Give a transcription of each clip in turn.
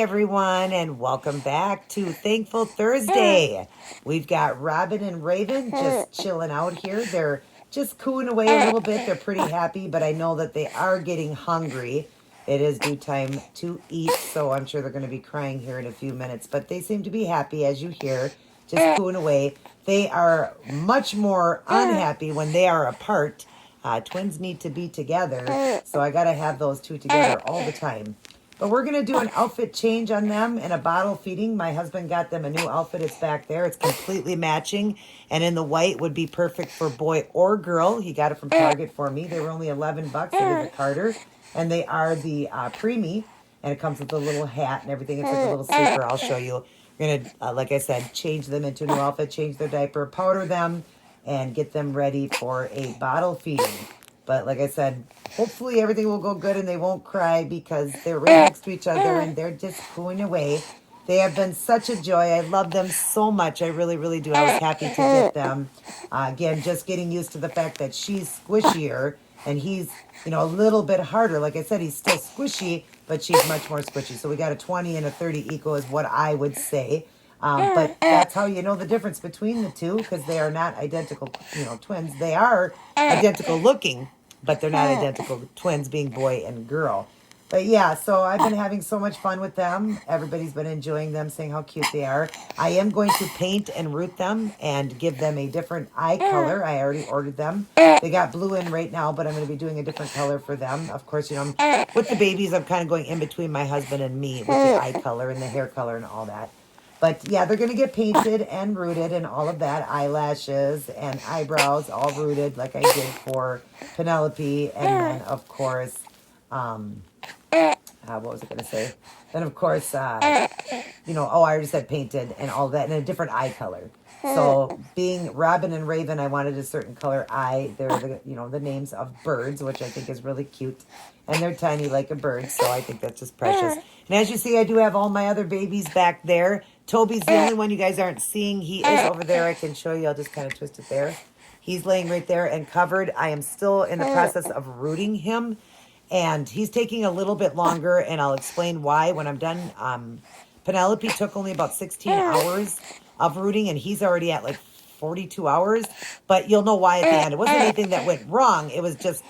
everyone, and welcome back to Thankful Thursday. We've got Robin and Raven just chilling out here. They're just cooing away a little bit. They're pretty happy, but I know that they are getting hungry. It is due time to eat, so I'm sure they're going to be crying here in a few minutes. But they seem to be happy, as you hear, just cooing away. They are much more unhappy when they are apart. Twins need to be together, so I got to have those two together all the time. But we're going to do an outfit change on them and a bottle feeding. My husband got them a new outfit. It's back there. It's completely matching. And in the white would be perfect for boy or girl. He got it from Target for me. They were only $11. It is a Carter. And they are the preemie. And it comes with a little hat and everything. It's like a little sleeper. I'll show you. We're going to, like I said, change them into a new outfit, change their diaper, powder them, and get them ready for a bottle feeding. But like I said, hopefully everything will go good and they won't cry because they're right next to each other and they're just cooing away. They have been such a joy. I love them so much. I really, really do. I was happy to get them. Again, just getting used to the fact that she's squishier and he's, a little bit harder. Like I said, he's still squishy, but she's much more squishy. So we got a 20 and a 30 equal is what I would say. But that's how you know the difference between the two, because they are not identical, twins. They are identical looking, but they're not identical twins, being boy and girl. But yeah, so I've been having so much fun with them. Everybody's been enjoying them, saying how cute they are. I am going to paint and root them and give them a different eye color. I already ordered them. They got blue in right now, but I'm going to be doing a different color for them. Of course, with the babies, I'm kind of going in between my husband and me with the eye color and the hair color and all that. But yeah, they're going to get painted and rooted and all of that. Eyelashes and eyebrows all rooted like I did for Penelope. And then, of course, what was I going to say? Then, of course, I already said painted and all that, and a different eye color. So being Robin and Raven, I wanted a certain color eye. They're the names of birds, which I think is really cute. And they're tiny like a bird, so I think that's just precious. And as you see, I do have all my other babies back there. Toby's the only one you guys aren't seeing. He is over there. I can show you. I'll just kind of twist it there. He's laying right there and covered. I am still in the process of rooting him. And he's taking a little bit longer, and I'll explain why when I'm done. Penelope took only about 16 hours of rooting, and he's already at like 42 hours. But you'll know why at the end. It wasn't anything that went wrong. It was just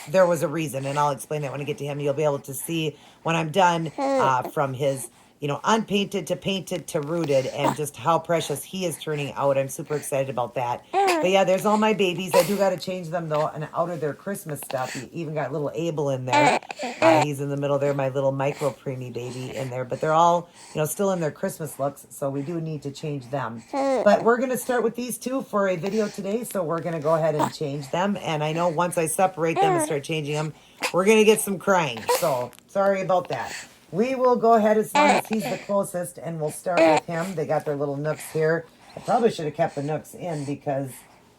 there was a reason, and I'll explain that when I get to him. You'll be able to see when I'm done from his unpainted to painted to rooted, and just how precious he is turning out. I'm super excited about that. But yeah, there's all my babies. I do got to change them though, and out of their Christmas stuff. You even got little Abel in there. He's in the middle there, my little micro preemie baby in there. But they're all, still in their Christmas looks, so we do need to change them. But we're going to start with these two for a video today, so we're going to go ahead and change them. And I know once I separate them and start changing them, we're going to get some crying. So sorry about that. We will go ahead as long as he's the closest, and we'll start with him. They got their little nooks here. I probably should have kept the nooks in because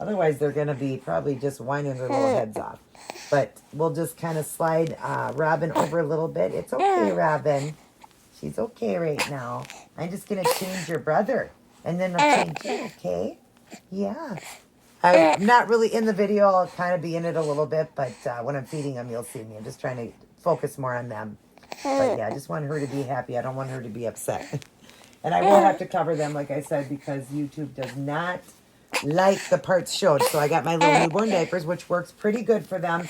otherwise they're going to be probably just whining their little heads off. But we'll just kind of slide Robin over a little bit. It's okay, Robin. She's okay right now. I'm just going to change your brother, and then I'll change you, okay? Yeah. I'm not really in the video. I'll kind of be in it a little bit, but when I'm feeding them, you'll see me. I'm just trying to focus more on them. But yeah, I just want her to be happy. I don't want her to be upset. And I will have to cover them, like I said, because YouTube does not like the parts showed. So I got my little newborn diapers, which works pretty good for them.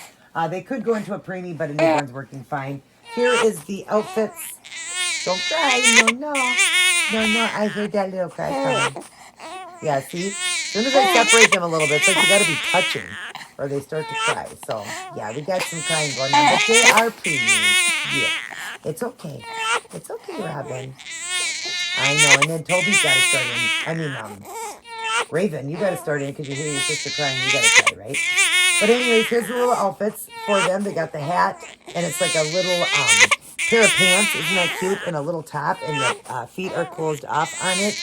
They could go into a preemie, but a newborn's working fine. Here is the outfits. Don't cry. No. I heard that little cry coming. Yeah, see? As soon as I separate them a little bit, it's like you got to be touching or they start to cry. So, yeah, we got some crying going on. But they are preemies. Yeah. It's okay. It's okay, Robin. I know. And then Toby's got to start in. Raven, you got to start in because you hear your sister crying. You got to cry, right? But anyways, here's the little outfits for them. They got the hat, and it's like a little pair of pants. Isn't that cute? And a little top, and the feet are closed off on it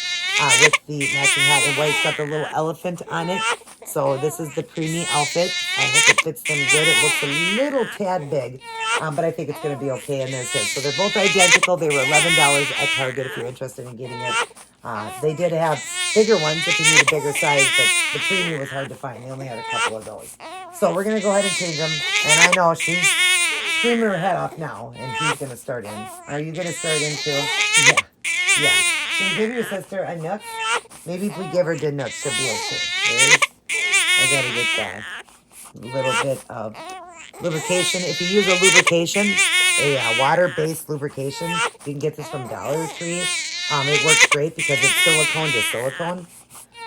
with the matching hat and white. It's got the little elephant on it. So this is the preemie outfit. I hope it fits them good. It looks a little tad big, but I think it's going to be okay. And there's it. So they're both identical. They were $11 at Target if you're interested in getting it. They did have bigger ones if you need a bigger size, but the preemie was hard to find. They only had a couple of those. So we're going to go ahead and change them. And I know she's screaming her head off now, and he's going to start in. Are you going to start in too? Yeah. Yeah. Can you give your sister a nook? Maybe if we give her the nook, she'll be okay. I got to get that little bit of lubrication. If you use a lubrication, a water-based lubrication, you can get this from Dollar Tree. It works great because it's silicone to silicone.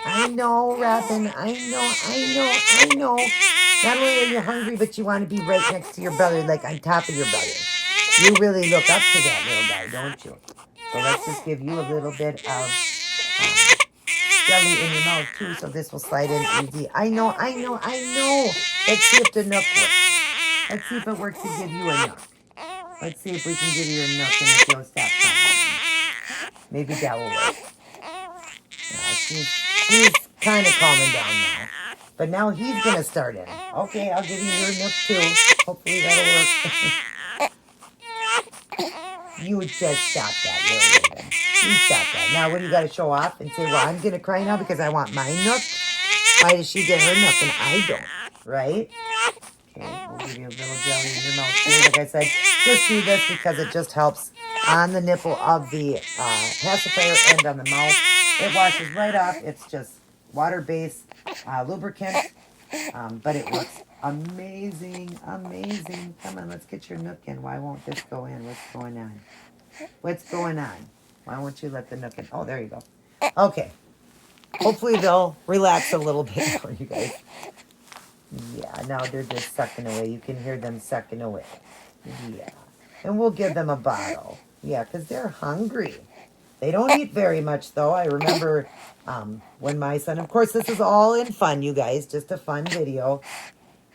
I know, Robin. I know. Not only are you hungry, but you want to be right next to your brother, like on top of your brother. You really look up to that little guy, don't you? So let's just give you a little bit of jelly in your mouth too, so this will slide in easy. I know. Let's see if the nook works. Let's see if it works to give you a nook. Let's see if we can give you a nook and if you'll stop crying. Maybe that will work. She's kind of calming down now. But now he's going to start in. Okay, I'll give you your nook too. Hopefully that'll work. You would just stop that, little Raven. You stop that. Now, what do you got to show off and say, well, I'm going to cry now because I want my nook? Why does she get her nook and I don't? Right? Okay, we'll give you a little jelly in your mouth too. Like I said, just do this because it just helps on the nipple of the pacifier and on the mouth. It washes right off. It's just water-based lubricant, but it works amazing. Come on, let's get your nook in. Why won't this go in? What's going on? Why won't you let the nook in? Oh, there you go. Okay. Hopefully they'll relax a little bit for you guys. Yeah, now they're just sucking away. You can hear them sucking away. Yeah. And we'll give them a bottle. Yeah, because they're hungry. They don't eat very much, though. I remember when my son, of course, this is all in fun, you guys, just a fun video.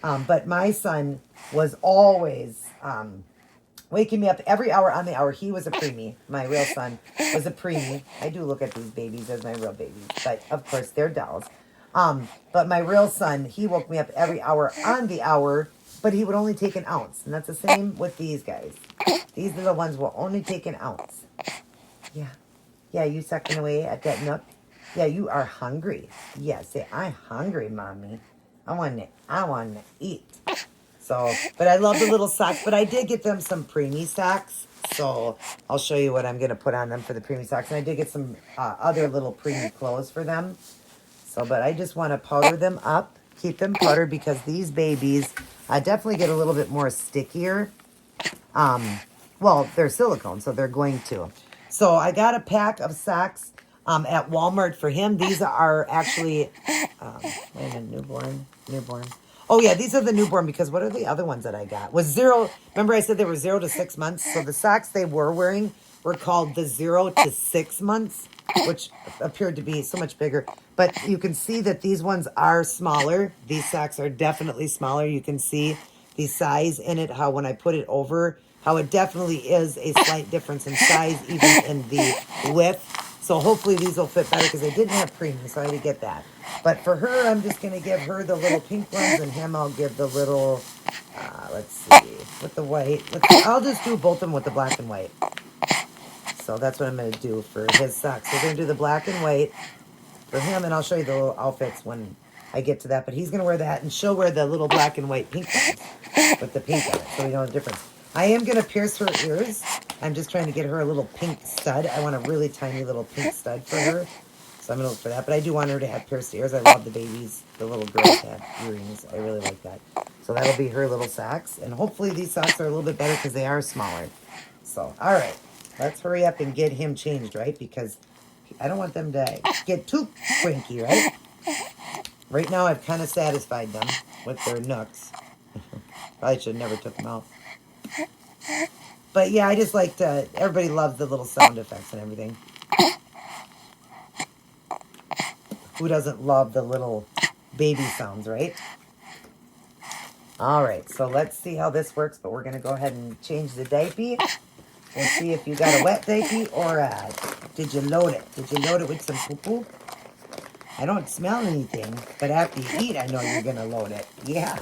But my son was always waking me up every hour on the hour. He was a preemie. My real son was a preemie. I do look at these babies as my real babies, but of course, they're dolls. But my real son, he woke me up every hour on the hour, but he would only take an ounce. And that's the same with these guys. These are the ones who will only take an ounce. Yeah. Yeah, you sucking away at that nook? Yeah, you are hungry. Yeah, say, I'm hungry, Mommy. I want to eat. So, but I love the little socks. But I did get them some preemie socks. So I'll show you what I'm going to put on them for the preemie socks. And I did get some other little preemie clothes for them. So, but I just want to powder them up. Keep them powdered because these babies definitely get a little bit more stickier. Well, they're silicone, so they're going to. So I got a pack of socks at Walmart for him. These are actually, wait a minute, newborn. Oh yeah, these are the newborn because what are the other ones that I got? Was 0, remember I said they were 0 to 6 months? So the socks they were wearing were called the 0 to 6 months, which appeared to be so much bigger. But you can see that these ones are smaller. These socks are definitely smaller. You can see the size in it, how when I put it over, how it definitely is a slight difference in size, even in the width. So hopefully these will fit better because I didn't have preemie, so I had to get that. But for her, I'm just going to give her the little pink ones, and him I'll give the little, let's see, with the white. I'll just do both of them with the black and white. So that's what I'm going to do for his socks. So we're going to do the black and white for him, and I'll show you the little outfits when I get to that. But he's going to wear that, and she'll wear the little black and white pink ones with the pink on it, so we know the difference. I am going to pierce her ears. I'm just trying to get her a little pink stud. I want a really tiny little pink stud for her. So I'm going to look for that. But I do want her to have pierced ears. I love the babies, the little girls have earrings. I really like that. So that'll be her little socks. And hopefully these socks are a little bit better because they are smaller. So, all right. Let's hurry up and get him changed, right? Because I don't want them to get too cranky, right? Right now I've kind of satisfied them with their nooks. Probably should have never took them out. But yeah, I just like to, everybody loves the little sound effects and everything. Who doesn't love the little baby sounds, right? All right, so let's see how this works, but we're going to go ahead and change the diaper. We'll see if you got a wet diaper or did you load it? Did you load it with some poo-poo? I don't smell anything, but after you eat, I know you're going to load it. Yeah,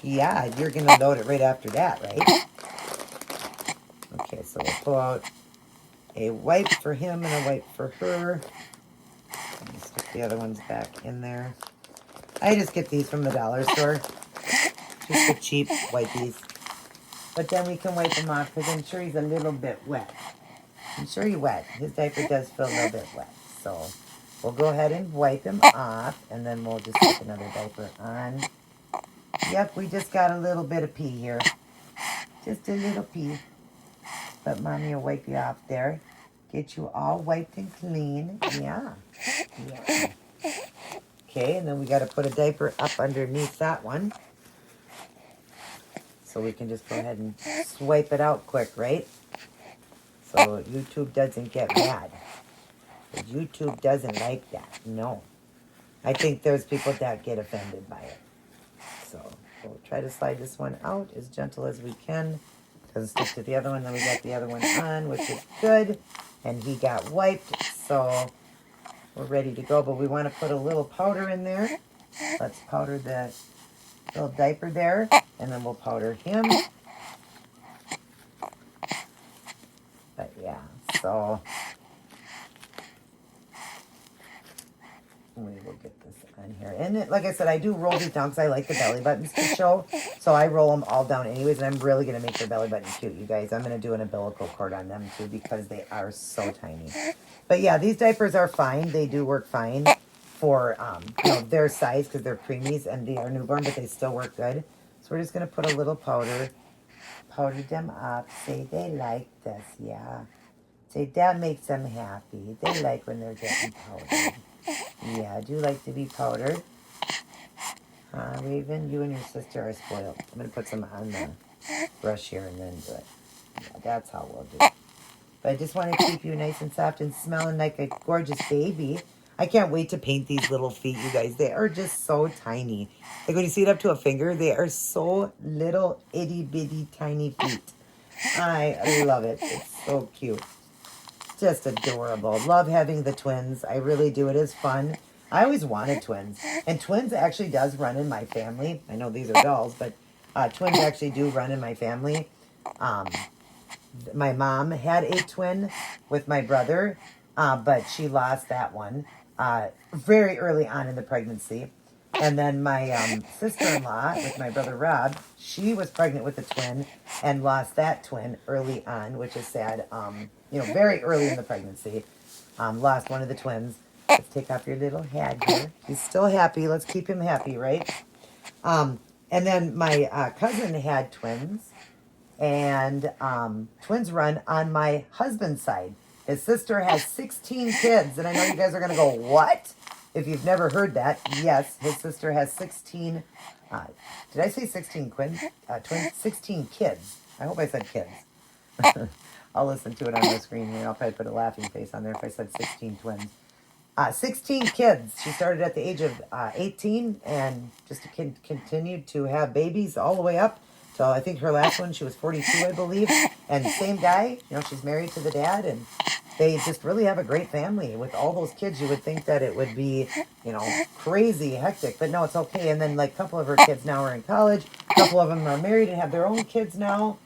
you're going to load it right after that, right? Okay, so we'll pull out a wipe for him and a wipe for her. Let me stick the other ones back in there. I just get these from the dollar store. Just the cheap wipies. But then we can wipe him off because I'm sure he's a little bit wet. I'm sure he's wet. His diaper does feel a little bit wet. So we'll go ahead and wipe him off, and then we'll just put another diaper on. Yep, we just got a little bit of pee here. Just a little pee. But Mommy will wipe you off there. Get you all wiped and clean. Yeah. Yeah. Okay, and then we got to put a diaper up underneath that one. So we can just go ahead and swipe it out quick, right? So YouTube doesn't get mad. YouTube doesn't like that. No. I think there's people that get offended by it. So we'll try to slide this one out as gentle as we can. Doesn't stick to the other one. Then we got the other one on, which is good. And he got wiped, so we're ready to go. But we want to put a little powder in there. Let's powder the little diaper there, and then we'll powder him. But yeah, so we will get this on here. And it, like I said, I do roll these down because I like the belly buttons to show. So I roll them all down anyways, and I'm really going to make their belly button cute, you guys. I'm going to do an umbilical cord on them too because they are so tiny. But yeah, these diapers are fine. They do work fine for you know, their size because they're preemies and they are newborn, but they still work good. So we're just going to put a little powder them up. Say they like this, yeah. Say that makes them happy. They like when they're getting powdered. Yeah, do you like to be powdered? Raven, you and your sister are spoiled. I'm going to put some on the brush here and then do it. Yeah, that's how we'll do it. But I just want to keep you nice and soft and smelling like a gorgeous baby. I can't wait to paint these little feet, you guys. They are just so tiny. Like when you see it up to a finger, they are so little itty bitty tiny feet. I love it. It's so cute. Just adorable. Love having the twins. I really do. It is fun. I always wanted twins. And twins actually does run in my family. I know these are dolls, but twins actually do run in my family. My mom had a twin with my brother, but she lost that one very early on in the pregnancy. And then my sister-in-law with my brother Rob, she was pregnant with a twin and lost that twin early on, which is sad. You know, very early in the pregnancy. Lost one of the twins. Let's take off your little hat here. He's still happy. Let's keep him happy, right? And then my cousin had twins. And twins run on my husband's side. His sister has 16 kids. And I know you guys are going to go, what? If you've never heard that, yes, his sister has 16. Did I say 16 twins? 16 kids. I hope I said kids. I'll listen to it on the screen here. I'll probably put a laughing face on there if I said 16 twins. 16 kids. She started at the age of 18 and just continued to have babies all the way up. So I think her last one, she was 42, I believe. And same guy, you know, she's married to the dad. And they just really have a great family. With all those kids, you would think that it would be, you know, crazy hectic. But no, it's okay. And then like a couple of her kids now are in college. A couple of them are married and have their own kids now.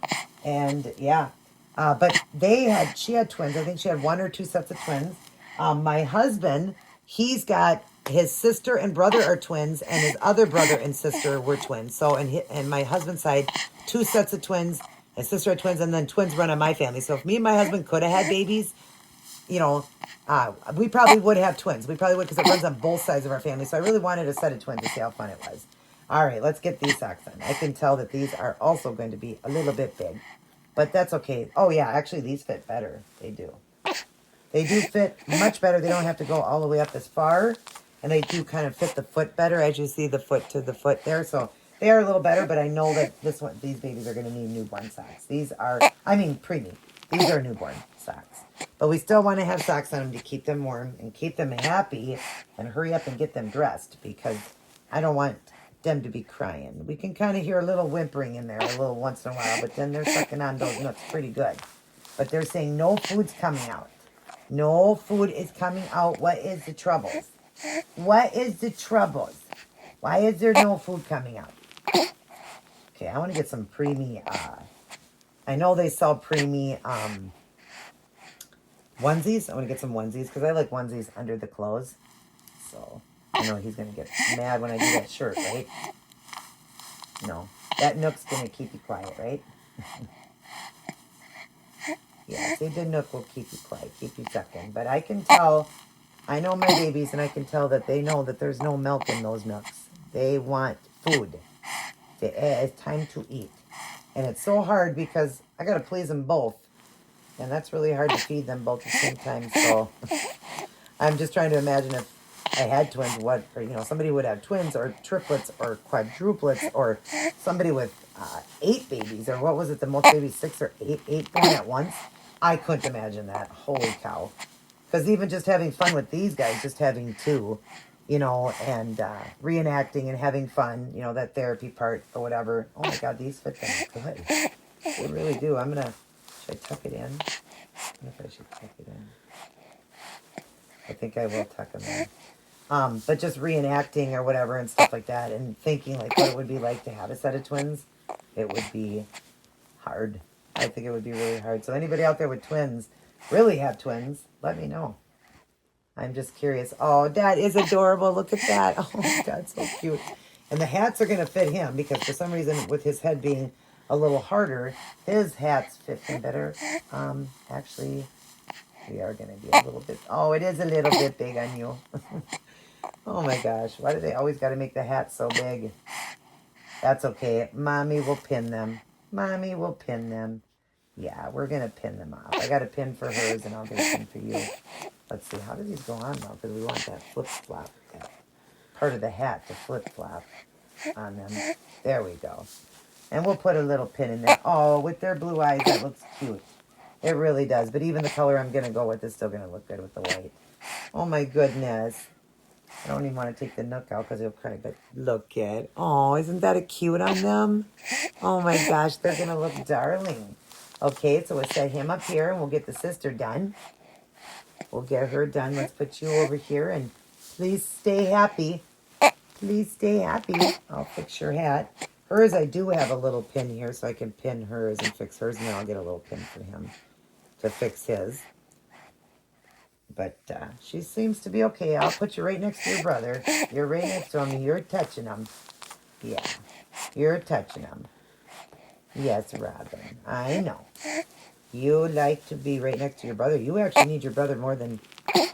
And yeah. But she had twins. I think she had one or two sets of twins. My husband, he's got his sister and brother are twins, and his other brother and sister were twins. So, and my husband's side, two sets of twins, his sister had twins, and then twins run on my family. So if me and my husband could have had babies, you know, we probably would have twins. We probably would because it runs on both sides of our family. So I really wanted a set of twins to see how fun it was. All right, let's get these socks on. I can tell that these are also going to be a little bit big, but that's okay. Oh yeah, actually these fit better. They do. They do fit much better. They don't have to go all the way up as far. And they do kind of fit the foot better, as you see the foot to the foot there. So they are a little better, but I know that these babies are going to need newborn socks. These are, preemie. These are newborn socks. But we still want to have socks on them to keep them warm and keep them happy and hurry up and get them dressed because I don't want them to be crying. We can kind of hear a little whimpering in there a little once in a while, but then they're sucking on those nuts pretty good. But they're saying no food's coming out. No food is coming out. What is the troubles? What is the troubles? Why is there no food coming out? Okay, I want to get some preemie. I know they sell preemie onesies. I want to get some onesies because I like onesies under the clothes. So I know he's going to get mad when I do that shirt, right? No, that Nook's going to keep you quiet, right? Yeah, see, the Nook will keep you quiet, keep you sucking. But I can tell, I know my babies, and I can tell that they know that there's no milk in those Nooks. They want food. It's time to eat. And it's so hard because I got to please them both. And that's really hard to feed them both at the same time. So I'm just trying to imagine if I had twins, what, or, you know, somebody would have twins or triplets or quadruplets or somebody with 8 babies, or what was it, the most babies, 6 or 8 born at once. I couldn't imagine that. Holy cow. Because even just having fun with these guys, just having 2, you know, and reenacting and having fun, you know, that therapy part or whatever. Oh my God, these fit them good. They really do. I'm going to, should I tuck it in? I wonder if I should tuck it in. I think I will tuck them in. But just reenacting or whatever and stuff like that, and thinking like what it would be like to have a set of twins, it would be hard. I think it would be really hard. So anybody out there with twins, really have twins, let me know. I'm just curious. Oh, that is adorable. Look at that. Oh my God, so cute. And the hats are going to fit him because for some reason with his head being a little harder, his hats fit him better. Actually, we are going to be a little bit, oh, it is a little bit big on you. Oh my gosh, why do they always got to make the hats so big? That's okay. Mommy will pin them. Mommy will pin them. Yeah, we're going to pin them off. I got a pin for hers and I'll get a pin for you. Let's see, how do these go on though? Because we want that flip-flop, that part of the hat to flip-flop on them. There we go. And we'll put a little pin in there. Oh, with their blue eyes, that looks cute. It really does. But even the color I'm going to go with is still going to look good with the white. Oh my goodness. I don't even want to take the Nook out because he'll cry, but look at, oh, isn't that a cute on them? Oh my gosh, they're going to look darling. Okay, so we'll set him up here and we'll get the sister done. We'll get her done. Let's put you over here and please stay happy. Please stay happy. I'll fix your hat. Hers, I do have a little pin here so I can pin hers and fix hers, and then I'll get a little pin for him to fix his. But she seems to be okay. I'll put you right next to your brother. You're right next to him. You're touching him. Yeah. You're touching him. Yes, Robin. I know. You like to be right next to your brother. You actually need your brother more than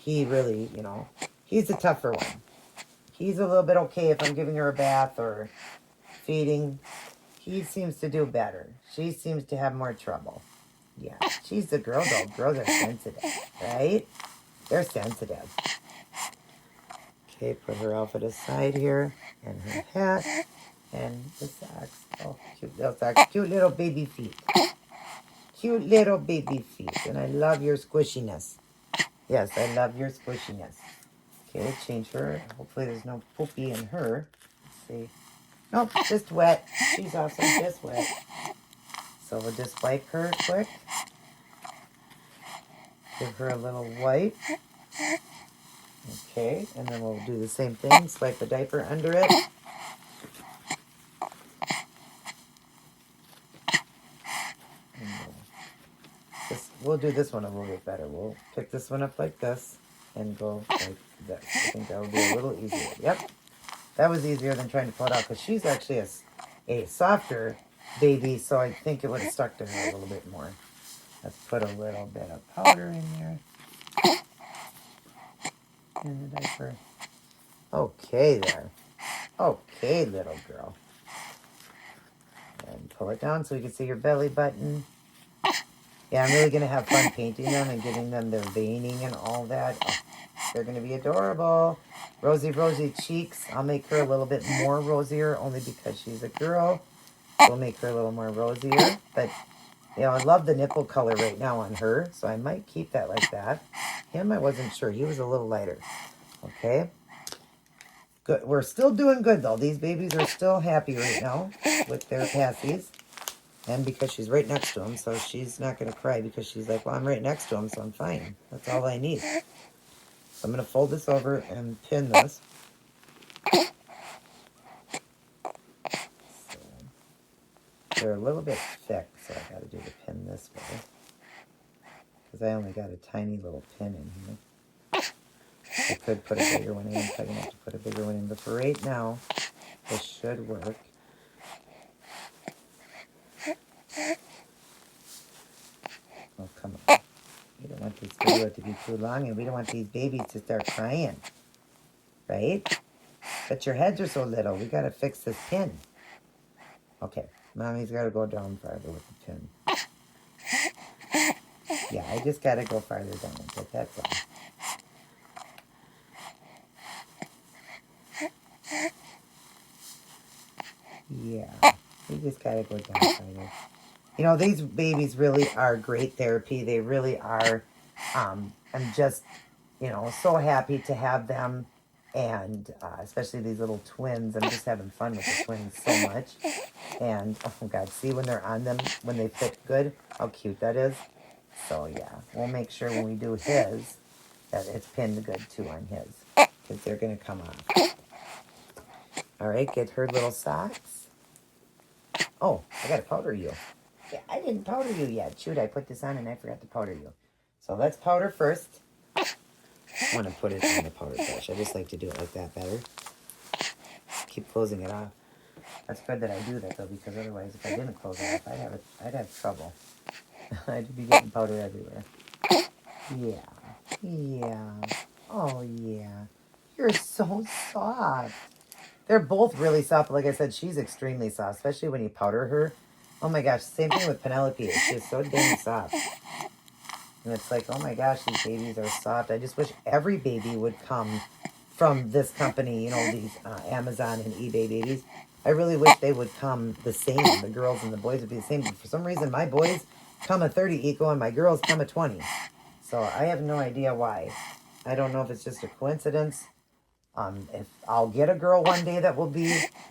he really, you know. He's the tougher one. He's a little bit okay if I'm giving her a bath or feeding. He seems to do better. She seems to have more trouble. Yeah. She's the girl, though. Girls are sensitive, right? They're sensitive. Okay, put her outfit aside here. And her hat. And the socks. Oh, cute little socks. Cute little baby feet. Cute little baby feet. And I love your squishiness. Yes, I love your squishiness. Okay, change her. Hopefully there's no poopy in her. Let's see. Nope, just wet. She's awesome, just wet. So we'll just wipe her quick. Give her a little wipe. Okay, and then we'll do the same thing. Swipe the diaper under it. We'll do this one a little bit better. We'll pick this one up like this and go like this. I think that would be a little easier. Yep. That was easier than trying to pull it out because she's actually a softer baby, so I think it would have stuck to her a little bit more. Let's put a little bit of powder in there. In the diaper. Okay there. Okay, little girl. And pull it down so you can see your belly button. Yeah, I'm really going to have fun painting them and giving them their veining and all that. Oh, they're going to be adorable. Rosy, rosy cheeks. I'll make her a little bit more rosier only because she's a girl. We'll make her a little more rosier. But, you know, I love the nipple color right now on her, so I might keep that like that. Him, I wasn't sure. He was a little lighter. Okay. Good. We're still doing good, though. These babies are still happy right now with their passies. And because she's right next to him, so she's not going to cry because she's like, well, I'm right next to him, so I'm fine. That's all I need. So I'm going to fold this over and pin this. So they're a little bit thick, so I got to do the pin this way. Because I only got a tiny little pin in here. I could put a bigger one in if I didn't have to put a bigger one in. But for right now, this should work. Oh, come on. We don't want this video to be too long, and we don't want these babies to start crying. Right? But your heads are so little. We got to fix this pin. Okay. Mommy's got to go down farther with the pin. Yeah, I just got to go farther down with it. That's all. Yeah. We just got to go down farther. You know, these babies really are great therapy. They really are. I'm just, you know, so happy to have them. And especially these little twins. I'm just having fun with the twins so much. And, oh, God, see when they're on them, when they fit good, how cute that is. So, yeah, we'll make sure when we do his that it's pinned good, too, on his. Because they're going to come off. All right, get her little socks. Oh, I got to powder you. Yeah, I didn't powder you yet. Shoot, I put this on and I forgot to powder you. So let's powder first. I want to put it on the powder brush. I just like to do it like that better. Keep closing it off. That's good that I do that, though, because otherwise, if I didn't close it off, I'd have trouble. I'd be getting powder everywhere. Yeah. Yeah. Oh, yeah. You're so soft. They're both really soft. Like I said, she's extremely soft, especially when you powder her. Oh, my gosh. Same thing with Penelope. She's so dang soft. And it's like, oh, my gosh, these babies are soft. I just wish every baby would come from this company, you know, these Amazon and eBay babies. I really wish they would come the same. The girls and the boys would be the same. But for some reason, my boys come a 30 eco and my girls come a 20. So I have no idea why. I don't know if it's just a coincidence. If I'll get a girl one day that will be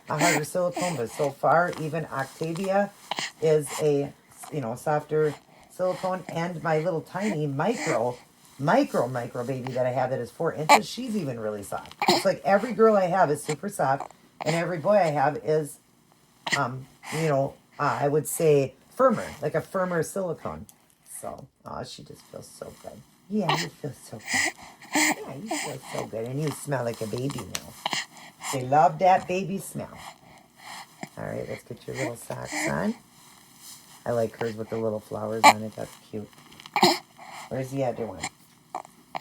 a harder silicone, but so far, even Octavia is a, you know, softer silicone, and my little tiny micro baby that I have that is 4 inches, she's even really soft. It's like every girl I have is super soft, and every boy I have is, you know, I would say firmer, like a firmer silicone. So, she just feels so good. Yeah, you feel so good. Yeah, you feel so good, and you smell like a baby now. They love that baby smell. All right, let's get your little socks on. I like hers with the little flowers on it. That's cute. Where's the other one?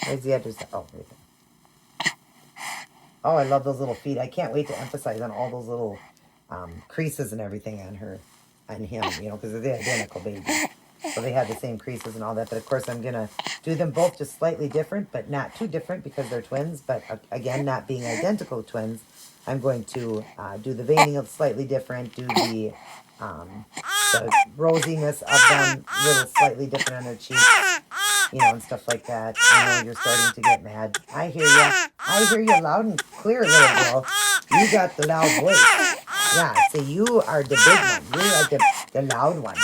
Where's the other side? Oh, right there. Oh, I love those little feet. I can't wait to emphasize on all those little creases and everything on him, you know, because they're identical babies. So they have the same creases and all that. But, of course, I'm going to do them both just slightly different, but not too different because they're twins. But, again, not being identical twins, I'm going to do the veining slightly different, do the rosiness of them a little slightly different on their cheeks, you know, and stuff like that. I know you're starting to get mad. I hear you. I hear you loud and clear, little girl. You got the loud voice. Yeah, so you are the big one. You're like the loud one.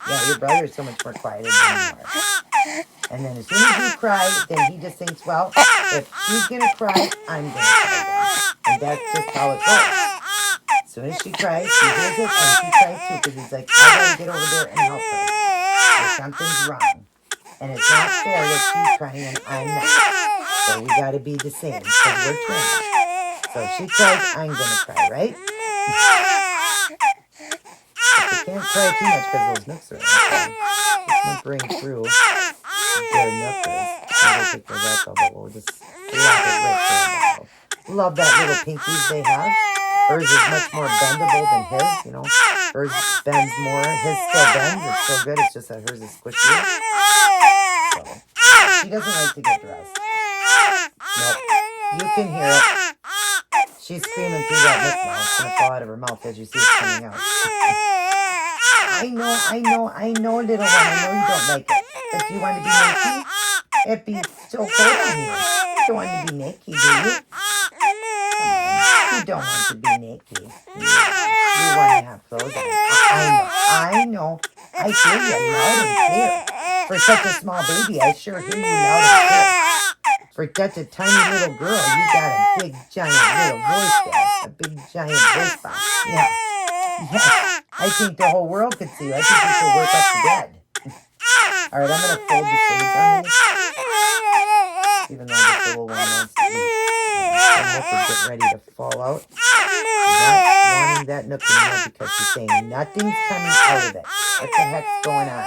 Yeah, your brother is so much more quieted than you are. And then as soon as you cry, then he just thinks, well, if she's going to cry, I'm going to cry. And that's just how it goes. As soon as she cries, he hears it, and she cries too, because he's like, I got to get over there and help her. Or something's wrong. And it's not fair that she's crying and I'm not. So we got to be the same, because we're twins. So if she cries, I'm going to cry, right? You can't cry too much because those nooks are okay. It's whimpering through their knuckles. I'm going to take those out, though, but we'll just lock it right there. Love that little pinkies they have. Hers is much more bendable than his, you know. Hers bends more. His still bends. It's still good. It's just that hers is squishier. So, she doesn't like to get dressed. Nope. You can hear it. She's screaming through that lip now. It's going to fall out of her mouth as you see it coming out. I know, little one. I know you don't like it. But do you want to be naked? It'd be so cold on here. You don't want to be naked, do you? You don't want to be naked. You want to have clothes on. I know. I hear you loud and clear. For such a small baby, I sure hear you loud and clear. For such a tiny little girl, you got a big, giant little voice there. A big, giant voice box. Yeah. Yes. I think the whole world could see you. I think you should work up to bed. All right, I'm going to fold the sleeves on these. Even though this little one wants to eat. I'm getting ready to fall out. Not wanting that nook anymore because she's saying nothing's coming out of it. What the heck's going on?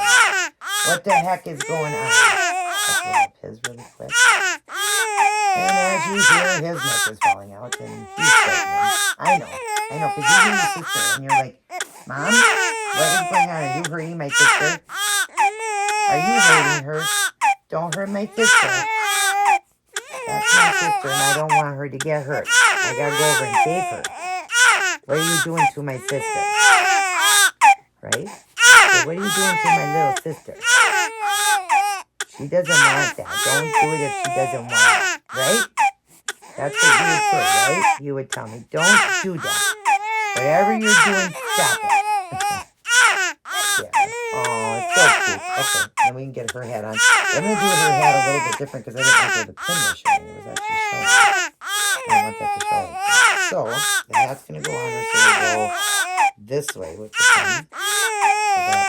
What the heck is going on? Let's roll up his really quick. And as you hear, his neck is falling out, and he's fighting him. I know, because you hear your sister, and you're like, Mom, what is going on? Are you hurting my sister? Are you hurting her? Don't hurt my sister. That's my sister, and I don't want her to get hurt. I gotta go over and save her. What are you doing to my sister? Right? So what are you doing to my little sister? She doesn't want that. Don't do it if she doesn't want it. Right? That's what you would say, right? You would tell me, don't do that. Whatever you're doing, stop it. Yeah. Oh, it's so cute. Okay, then we can get her hat on. I'm going to do her hat a little bit different because I didn't think the pin was showing. It was actually showing. I don't want that to show. So, the hat's going to go on her, so we'll go this way with the pin. So that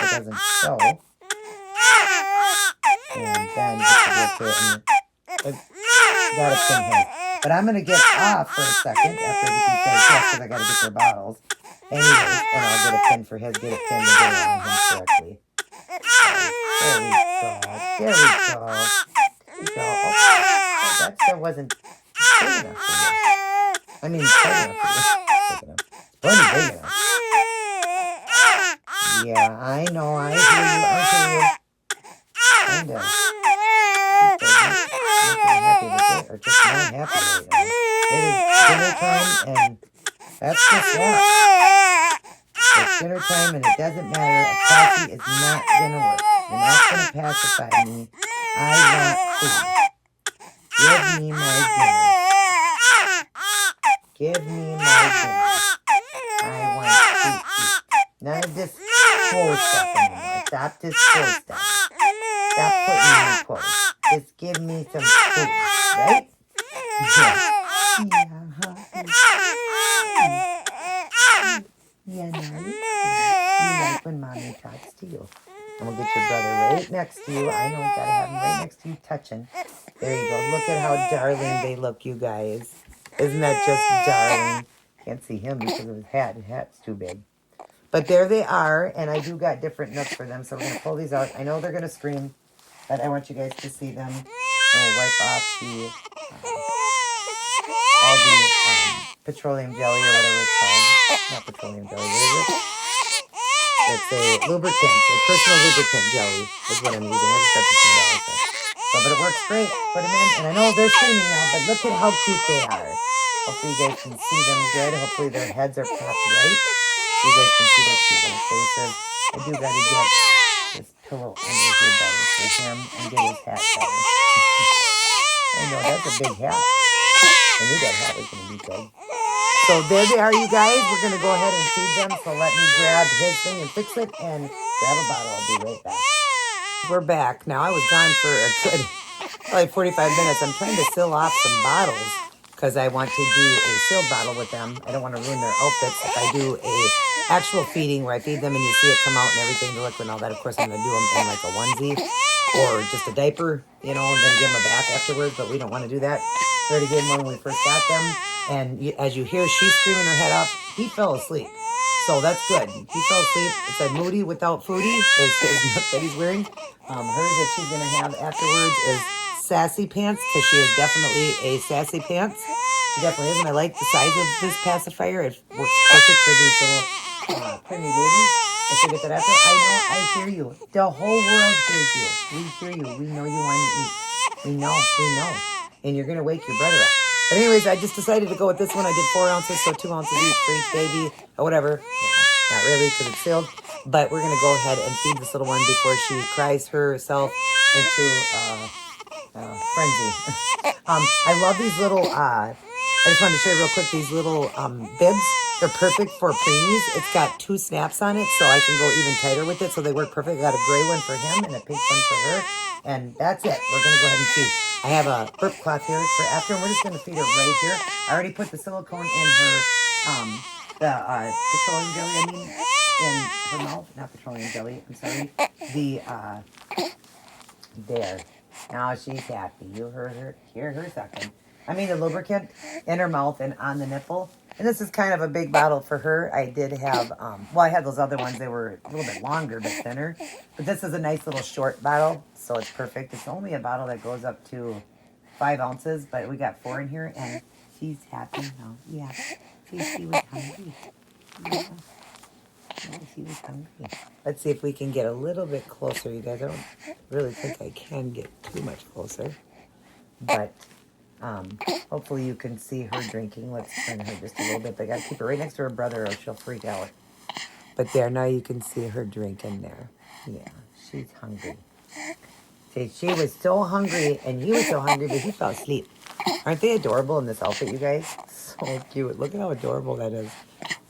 it doesn't show. And then just to go through it and got a pin here. But I'm going to get off for a second after we can say yes because I got to get their bottles. Anyways, and I'll get a pin for his, get a pin and get it on him correctly. There we go. There we go. There we go. Oh, that still wasn't big enough for you. I mean, big enough for you. Big enough. It's plenty big enough. Yeah, I know. I hear you. I hear you. Kind of. Happy with it, or just not happy right now. It is dinner time, and that's just that. It's dinner time, and it doesn't matter. A coffee is not gonna work. You're not gonna pacify me. I want food. Give me my dinner. Give me my dinner. I want to eat. None of this cold stuff anymore. Stop this cold stuff. Stop putting me in clothes. Just give me some food, right? Yeah, nice. You like when Mommy talks to you. And we'll get your brother right next to you. I know we gotta have him right next to you touching. There you go. Look at how darling they look, you guys. Isn't that just darling? Can't see him because of his hat. His hat's too big. But there they are, and I do got different nooks for them, so we're going to pull these out. I know they're going to scream, but I want you guys to see them. And we'll wipe off the, all the petroleum jelly or whatever it's called. Not petroleum jelly, what is it? It's a lubricant, a personal lubricant jelly is what I'm using. I just got this $2. So, but it works great. Put them in, and I know they're screaming now, but look at how cute they are. Hopefully you guys can see them good. Hopefully their heads are popped right. You guys can see their cute little faces. I do got to get this pillow under here better for him and get his hat better. I know, that's a big hat. I knew that hat was going to be big. So there they are, you guys. We're going to go ahead and feed them. So let me grab his thing and fix it and grab a bottle. I'll be right back. We're back. Now, I was gone for a good, probably 45 minutes. I'm trying to seal off some bottles because I want to do a sealed bottle with them. I don't want to ruin their outfits. If I do a actual feeding where I feed them and you see it come out and everything, the liquid and all that, of course, I'm going to do them in like a onesie or just a diaper, you know, and then give them a bath afterwards, but we don't want to do that. We already did one when we first got them, and as you hear, she's screaming her head off. He fell asleep, so that's good. He fell asleep. It said Moody without Foodie is that he's wearing. Hers that she's going to have afterwards is Sassy Pants, because she is definitely a Sassy Pants. She definitely is, and I like the size of this pacifier. It works perfect for these little preemie babies. I should get that after. I know, I hear you. The whole world hears you. We hear you. We know you want to eat. We know. And you're going to wake your brother up. But anyways, I just decided to go with this one. I did 4 ounces, so 2 ounces each for each baby, or whatever. Yeah, not really, because it's sealed. But we're going to go ahead and feed this little one before she cries herself into frenzy. I love these little, I just wanted to show you real quick, these little bibs. They're perfect for preemies. It's got 2 snaps on it, so I can go even tighter with it, so they work perfect. I got a gray one for him and a pink one for her, and that's it. We're going to go ahead and feed. I have a burp cloth here for after, and we're just going to feed her right here. I already put the silicone in her, petroleum jelly, in her mouth. Not petroleum jelly, I'm sorry. There. Now she's happy. You hear her sucking. I mean the lubricant in her mouth and on the nipple. And this is kind of a big bottle for her. I did have, well, I had those other ones. They were a little bit longer, but thinner. But this is a nice little short bottle, so it's perfect. It's only a bottle that goes up to 5 ounces, but we got 4 in here, and she's happy now. Yeah, she was hungry. Yeah. Yeah, she was hungry. Let's see if we can get a little bit closer, you guys. I don't really think I can get too much closer, but hopefully you can see her drinking. Let's turn her just a little bit. But I got to keep her right next to her brother or she'll freak out. But there, now you can see her drinking there. Yeah, she's hungry. See, she was so hungry and he was so hungry, but he fell asleep. Aren't they adorable in this outfit, you guys? So cute. Look at how adorable that is.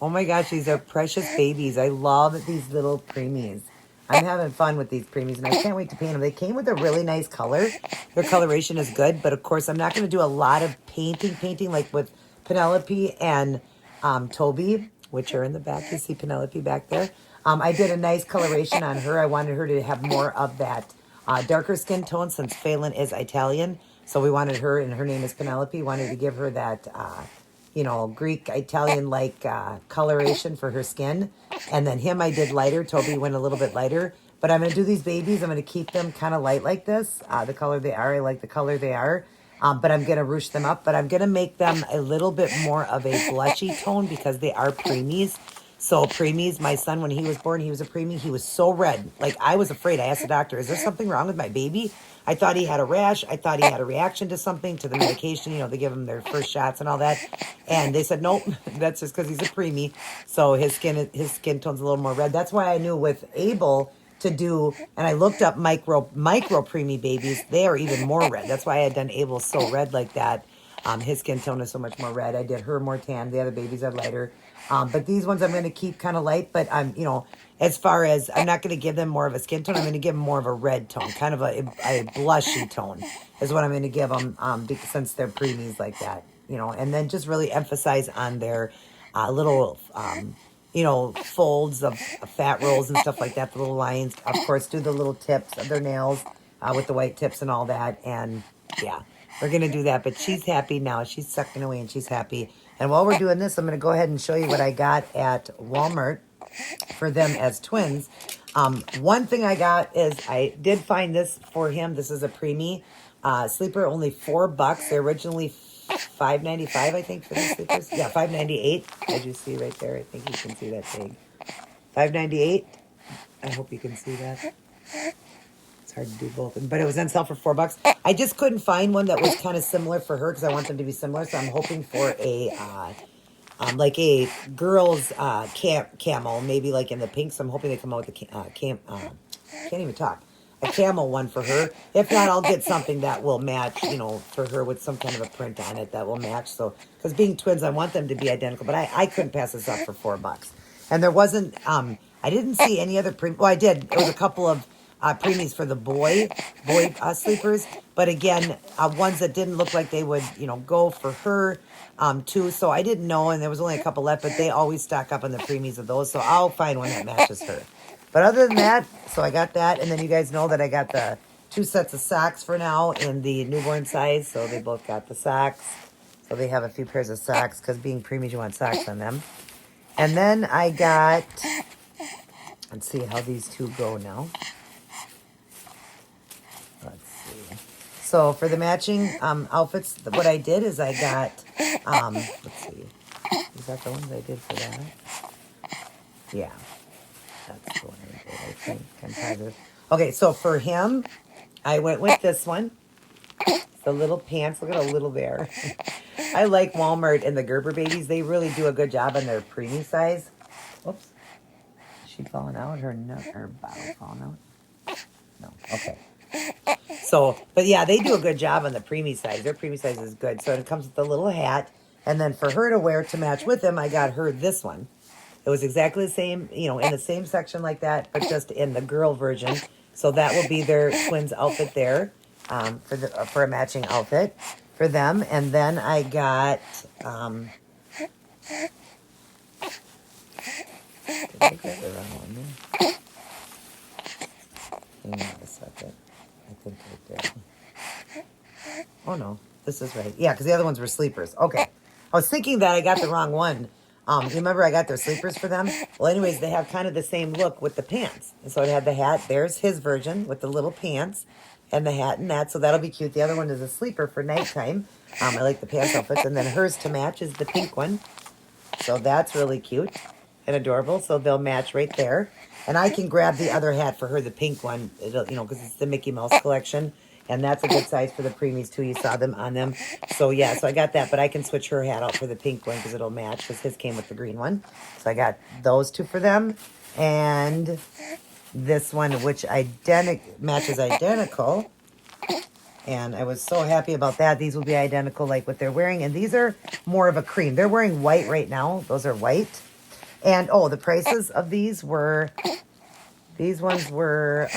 Oh my gosh, these are precious babies. I love these little preemies. I'm having fun with these preemies, and I can't wait to paint them. They came with a really nice color. Their coloration is good, but of course, I'm not going to do a lot of painting like with Penelope and Toby, which are in the back. You see Penelope back there. I did a nice coloration on her. I wanted her to have more of that darker skin tone since Phelan is Italian. So we wanted her, and her name is Penelope, wanted to give her that, Greek, Italian-like coloration for her skin. And then him I did lighter. Toby went a little bit lighter. But I'm going to do these babies. I'm going to keep them kind of light like this. The color they are. I like the color they are. But I'm going to ruche them up. But I'm going to make them a little bit more of a blushy tone because they are preemies. So preemies, my son, when he was born, he was a preemie. He was so red. Like, I was afraid. I asked the doctor, is there something wrong with my baby? I thought he had a rash. I thought he had a reaction to something, to the medication. They give him their first shots and all that. And they said, nope, that's just because he's a preemie. So his skin tone's a little more red. That's why I knew with Abel to do, and I looked up micro preemie babies. They are even more red. That's why I had done Abel so red like that. His skin tone is so much more red. I did her more tan. The other babies are lighter. But these ones I'm going to keep kind of light. But as far as I'm not going to give them more of a skin tone, I'm going to give them more of a red tone, kind of a blushy tone is what I'm going to give them since they're preemies like that. And then just really emphasize on their little, folds of fat rolls and stuff like that, the little lines. Of course, do the little tips of their nails with the white tips and all that. And yeah. We're going to do that, but she's happy now. She's sucking away and she's happy. And while we're doing this, I'm going to go ahead and show you what I got at Walmart for them as twins. One thing I got is I did find this for him. This is a preemie sleeper, only $4. They're originally $5.95, I think, for these sleepers. Yeah, $5.98. As you see right there, I think you can see that tag. $5.98. I hope you can see that. Hard to do both, but it was on sale for $4. I just couldn't find one that was kind of similar for her because I want them to be similar. So I'm hoping for a like a girl's camel, maybe like in the pink. So I'm hoping they come out with a can't even talk, a camel one for her. If not, I'll get something that will match, for her with some kind of a print on it that will match. So because being twins, I want them to be identical, but I couldn't pass this up for $4. And there wasn't I didn't see any other well, I did. It was a couple of preemies for the boy sleepers, but again, ones that didn't look like they would, go for her, too. So I didn't know, and there was only a couple left, but they always stock up on the preemies of those. So I'll find one that matches her. But other than that, so I got that, and then you guys know that I got the 2 sets of socks for now in the newborn size. So they both got the socks. So they have a few pairs of socks because being preemies, you want socks on them. And then I got, let's see how these two go now. Let's see. So for the matching outfits, what I did is I got, let's see. Is that the ones I did for that? Yeah. That's the one I did, I think. I'm positive. Okay, so for him, I went with this one. The little pants. Look at a little bear. I like Walmart and the Gerber babies. They really do a good job on their preemie size. Whoops. Is she falling out? Her bottle falling out? No. Okay. So, but yeah, they do a good job on the preemie size. Their preemie size is good. So it comes with a little hat. And then for her to wear to match with them, I got her this one. It was exactly the same, in the same section like that, but just in the girl version. So that will be their twins outfit there for a matching outfit for them. And then I got, did I get the wrong one there? Hang on a second. I think I did. Oh, no. This is right. Yeah, because the other ones were sleepers. Okay. I was thinking that I got the wrong one. You remember I got their sleepers for them? Well, anyways, they have kind of the same look with the pants. And so it had the hat. There's his version with the little pants and the hat and that. So that'll be cute. The other one is a sleeper for nighttime. I like the pants outfits. And then hers to match is the pink one. So that's really cute and adorable. So they'll match right there. And I can grab the other hat for her, the pink one, it'll, you know, because it's the Mickey Mouse collection. And that's a good size for the preemies, too. You saw them on them. So, yeah, so I got that. But I can switch her hat out for the pink one because it'll match because his came with the green one. So I got those two for them. And this one, which matches identical. And I was so happy about that. These will be identical like what they're wearing. And these are more of a cream. They're wearing white right now. Those are white. And, oh, the prices of these ones were,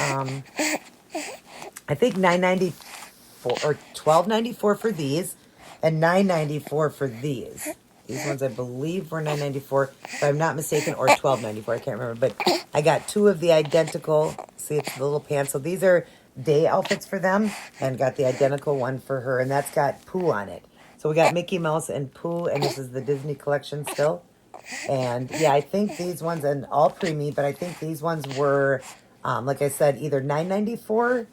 I think $9.94 or $12.94 for these and $9.94 for these. These ones, I believe, were $9.94, if I'm not mistaken, or $12.94. I can't remember. But I got two of the identical. See, it's the little pants. So these are day outfits for them and got the identical one for her. And that's got Pooh on it. So we got Mickey Mouse and Pooh, and this is the Disney collection still. And, yeah, I think these ones, and all preemie, but I think these ones were, like I said, either $9.94.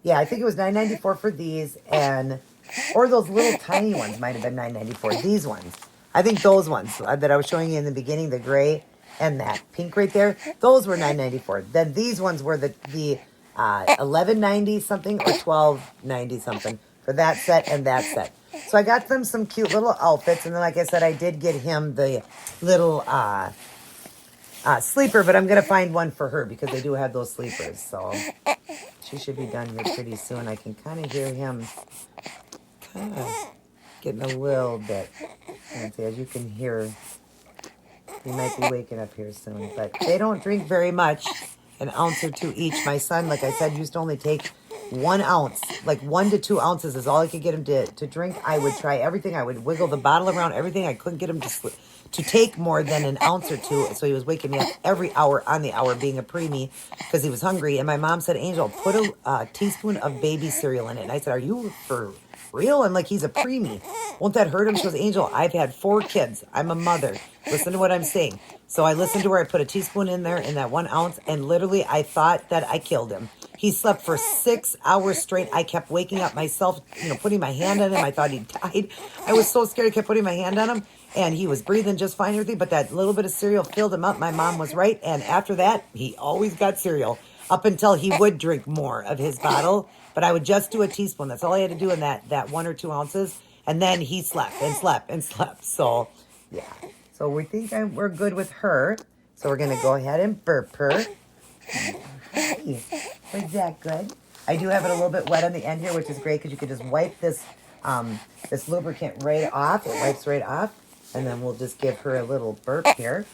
Yeah, I think it was $9.94 for these, or those little tiny ones might have been $9.94. These ones. I think those ones that I was showing you in the beginning, the gray and that pink right there, those were $9.94. Then these ones were the $11.90 something or $12.90 something for that set and that set. So I got them some cute little outfits, and then like I said, I did get him the little sleeper, but I'm going to find one for her because they do have those sleepers. So she should be done here pretty soon. I can kind of hear him kind of getting a little bit. And as you can hear, he might be waking up here soon. But they don't drink very much, an ounce or two each. My son, like I said, used to only take 1 ounce, like 1 to 2 ounces is all I could get him to drink. I would try everything. I would wiggle the bottle around, everything. I couldn't get him to take more than an ounce or two. So he was waking me up every hour on the hour being a preemie because he was hungry. And my mom said, Angel, put a teaspoon of baby cereal in it. And I said, are you for real? I'm like, he's a preemie. Won't that hurt him? She goes, Angel, I've had 4 kids. I'm a mother. Listen to what I'm saying. So I listened to her. I put a teaspoon in there in that 1 ounce. And literally, I thought that I killed him. He slept for 6 hours straight. I kept waking up myself, putting my hand on him. I thought he died. I was so scared. I kept putting my hand on him. And he was breathing just fine and everything. But that little bit of cereal filled him up. My mom was right. And after that, he always got cereal. Up until he would drink more of his bottle. But I would just do a teaspoon. That's all I had to do in that 1 or 2 ounces. And then he slept and slept and slept. So, yeah. So we think we're good with her. So we're going to go ahead and burp her. Hey, was that good? I do have it a little bit wet on the end here, which is great because you can just wipe this lubricant right off. It wipes right off. And then we'll just give her a little burp here.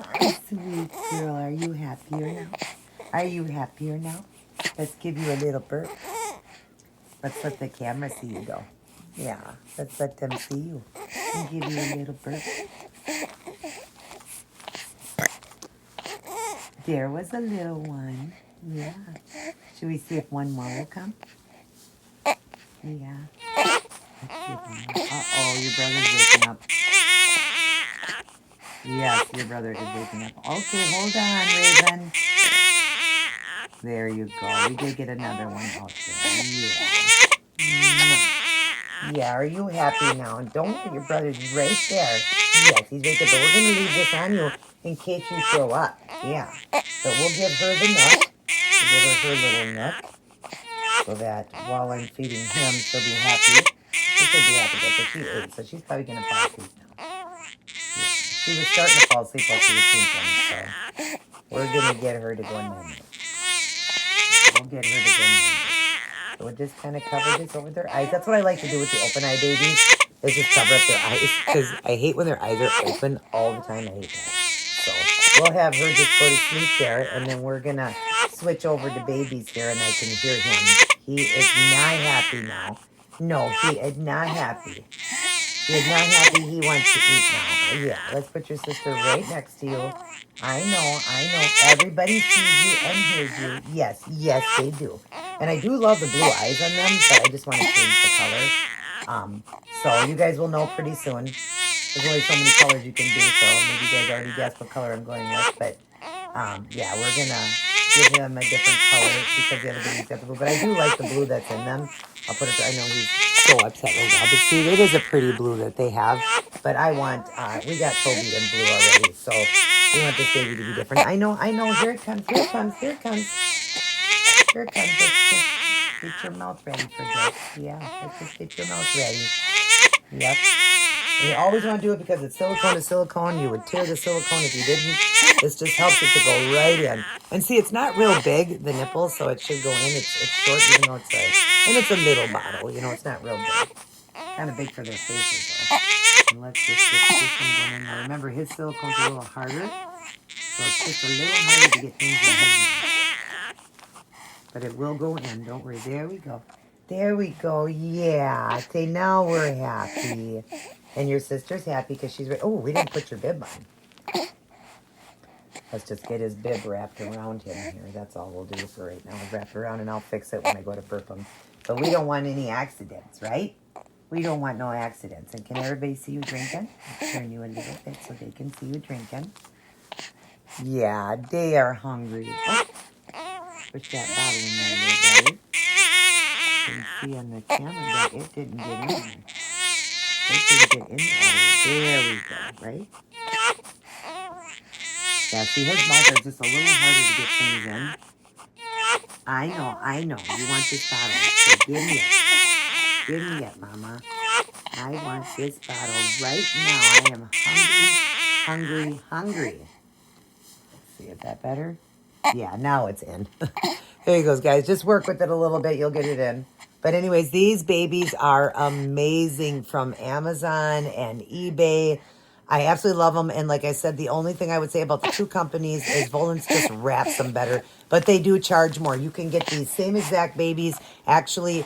Hi, sweet girl. Are you happier now? Are you happier now? Let's give you a little burp. Let's let the camera see you go. Yeah, let's let them see you. And give you a little burp. There was a little one. Yeah. Should we see if one more will come? Yeah. Uh-oh, your brother's waking up. Yes, your brother is waking up. Okay, hold on, Raven. There you go. We did get another one out there. Yeah. Yeah, are you happy now? And don't worry, your brother's right there. Yes, he's right there. But we're going to leave this on you in case you throw up. Yeah. So we'll give her the nut. We'll give her little nut. So that while I'm feeding him, she'll be happy. She'll be happy because she ate. So she's probably going to fall asleep now. Yeah. She was starting to fall asleep while she was sleeping. So we're going to get her to go in there. We'll get her to go in there. So we'll just kind of cover this over their eyes. That's what I like to do with the open eye babies. Is just cover up their eyes. Because I hate when their eyes are open all the time. I hate that. So we'll have her just go to sleep there. And then we're going to switch over to babies here. And I can hear him. He is not happy now. No, he is not happy. He is not happy. He wants to eat now. Yeah, let's put your sister right next to you. I know. Everybody sees you and hears you. Yes, they do. And I do love the blue eyes on them, but I just want to change the color. So you guys will know pretty soon. There's only so many colors you can do, so maybe you guys already guessed what color I'm going with. But yeah, we're gonna give him a different color because the other baby's got the blue. But I do like the blue that's in them. I'll put it. I know he's so upset right now, but see, it is a pretty blue that they have. But I want. We got Toby in blue already, so we want this baby to be different. I know. Here it comes. Here it comes. Here it comes. Here it comes. Let's get your mouth ready for this. Yeah, let's just get your mouth ready. Yep. And you always want to do it because it's silicone to silicone. You would tear the silicone if you didn't. This just helps it to go right in. And see, it's not real big, the nipple, so it should go in. It's short, even though it's and it's a little bottle. You know, it's not real big. Kind of big for their faces, though. And let's just get this one going in. Now, remember, his silicone's a little harder, so it's just a little harder to get things in. But it will go in. Don't worry. There we go. There we go. Yeah. Okay, now we're happy. And your sister's happy because she's ready. Oh, we didn't put your bib on. Let's just get his bib wrapped around him here. That's all we'll do for right now. We'll wrap it around and I'll fix it when I go to burp him. But we don't want any accidents, right? We don't want no accidents. And can everybody see you drinking? I'll turn you a little bit so they can see you drinking. Yeah, they are hungry. Oh. Push that bottle in there a little better. You can see on the camera that it didn't get in there. It didn't get in there. There we go, right? Yeah, see, his mouth is just a little harder to get things in. I know. You want this bottle. So give me it. Give me it, Mama. I want this bottle right now. I am hungry. Let's see, is that better? Yeah, now it's in. There you goes, guys. Just work with it a little bit. You'll get it in. But anyways, these babies are amazing from Amazon and eBay. I absolutely love them. And like I said, the only thing I would say about the two companies is Volans just wraps them better. But they do charge more. You can get these same exact babies. Actually,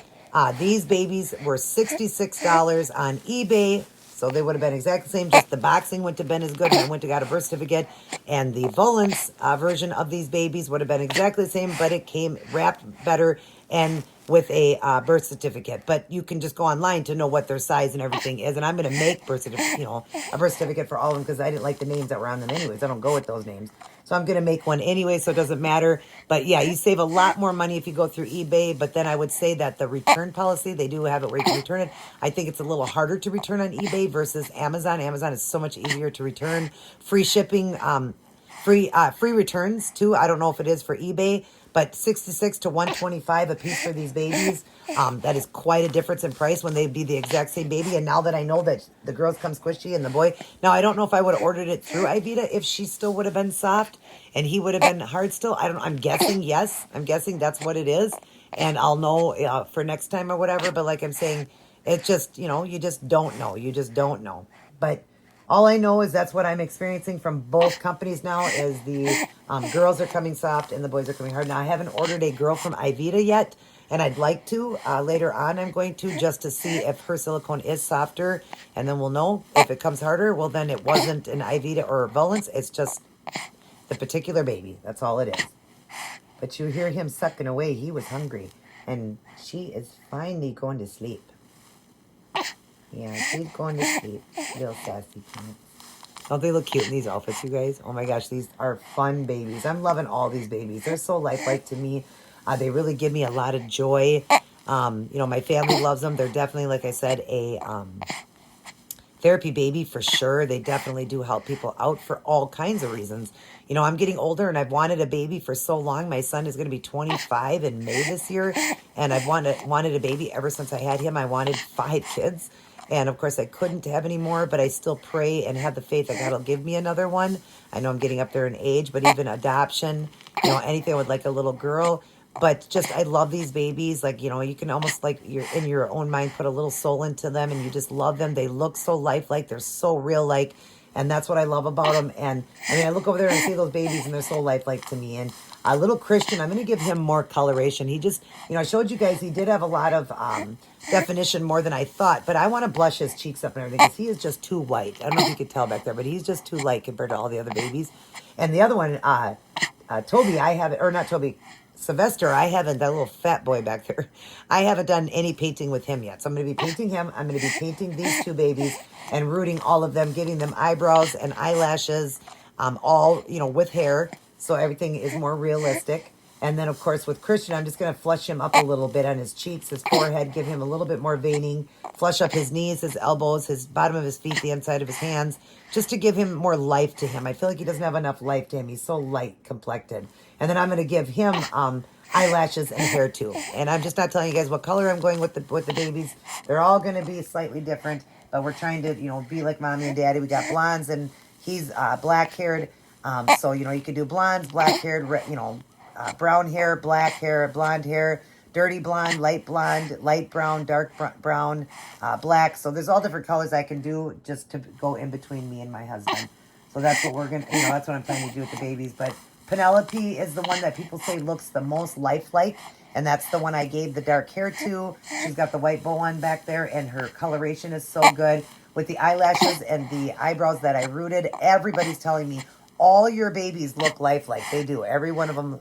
these babies were $66 on eBay. So they would have been exactly the same, just the boxing wouldn't have been as good. And I went and got a birth certificate. And the Volans version of these babies would have been exactly the same, but it came wrapped better and with a birth certificate. But you can just go online to know what their size and everything is. And I'm going to make a birth certificate for all of them because I didn't like the names that were on them anyways. I don't go with those names. So I'm going to make one anyway, so it doesn't matter. But yeah, you save a lot more money if you go through eBay. But then I would say that the return policy, they do have it where you can return it. I think it's a little harder to return on eBay versus Amazon. Amazon is so much easier to return. Free shipping, free returns too. I don't know if it is for eBay. But $66 to $125 a piece for these babies. That is quite a difference in price when they'd be the exact same baby. And now that I know that the girls come squishy and the boy... Now, I don't know if I would have ordered it through Ivita if she still would have been soft and he would have been hard still. I don't know. I'm guessing yes. I'm guessing that's what it is. And I'll know for next time or whatever. But like I'm saying, it's just, you just don't know. You just don't know. But... all I know is that's what I'm experiencing from both companies now is the girls are coming soft and the boys are coming hard. Now, I haven't ordered a girl from Ivita yet, and I'd like to. Later on, I'm going to just to see if her silicone is softer, and then we'll know. If it comes harder, well, then it wasn't an Ivita or Volans. It's just the particular baby. That's all it is. But you hear him sucking away. He was hungry, and she is finally going to sleep. Yeah, she's going to sleep. Little sassy pants. Don't they look cute in these outfits, you guys? Oh my gosh, these are fun babies. I'm loving all these babies. They're so lifelike to me. They really give me a lot of joy. My family loves them. They're definitely, like I said, a therapy baby for sure. They definitely do help people out for all kinds of reasons. I'm getting older and I've wanted a baby for so long. My son is going to be 25 in May this year. And I've wanted a baby ever since I had him. I wanted 5 kids. And, of course, I couldn't have any more, but I still pray and have the faith that God will give me another one. I know I'm getting up there in age, but even adoption, anything with, like, a little girl. But just, I love these babies. Like, you can almost, like, you're in your own mind, put a little soul into them, and you just love them. They look so lifelike. They're so real-like, and that's what I love about them. And, I look over there and see those babies, and they're so lifelike to me. And a little Christian, I'm going to give him more coloration. He just, I showed you guys he did have a lot of definition more than I thought. But I want to blush his cheeks up and everything because he is just too white. I don't know if you could tell back there, but he's just too light compared to all the other babies. And the other one, Toby, I have, or not Toby, Sylvester, I haven't, that little fat boy back there, I haven't done any painting with him yet. So I'm going to be painting him. I'm going to be painting these two babies and rooting all of them, getting them eyebrows and eyelashes, all, with hair. So everything is more realistic. And then, of course, with Christian, I'm just going to flush him up a little bit on his cheeks, his forehead, give him a little bit more veining, flush up his knees, his elbows, his bottom of his feet, the inside of his hands, just to give him more life to him. I feel like he doesn't have enough life to him. He's so light complected. And then I'm going to give him eyelashes and hair too. And I'm just not telling you guys what color I'm going with the babies. They're all going to be slightly different, but we're trying to, be like mommy and daddy. We got blondes and he's black haired. So, you could do blondes, black haired, brown hair, black hair, blonde hair, dirty blonde, light brown, dark brown, black. So there's all different colors I can do just to go in between me and my husband. So that's what we're going to, that's what I'm planning to do with the babies. But Penelope is the one that people say looks the most lifelike. And that's the one I gave the dark hair to. She's got the white bow on back there. And her coloration is so good. With the eyelashes and the eyebrows that I rooted, everybody's telling me, all your babies look lifelike. They do. Every one of them,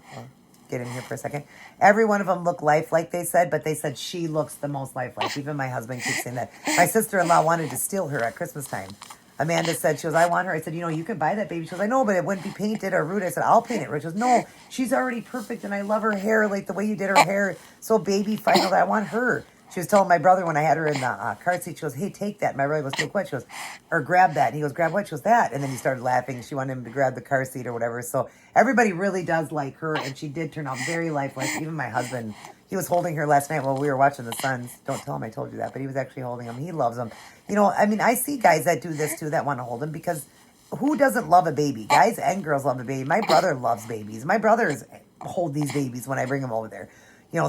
get in here for a second. Every one of them look lifelike, they said, but they said she looks the most lifelike. Even my husband keeps saying that. My sister-in-law wanted to steal her at Christmas time. Amanda said, she goes, I want her. I said, you can buy that baby. She goes, I know, but it wouldn't be painted or rooted. I said, I'll paint it. Rich goes, no, she's already perfect, and I love her hair, like the way you did her hair. So baby final, I want her. She was telling my brother when I had her in the car seat, she goes, hey, take that. My brother goes, take what? She goes, or grab that. And he goes, grab what? She goes, that. And then he started laughing. She wanted him to grab the car seat or whatever. So everybody really does like her, and she did turn out very lifelike. Even my husband, he was holding her last night while we were watching the Suns. Don't tell him I told you that, but he was actually holding him. He loves them. I see guys that do this too that want to hold him because who doesn't love a baby? Guys and girls love a baby. My brother loves babies. My brothers hold these babies when I bring them over there.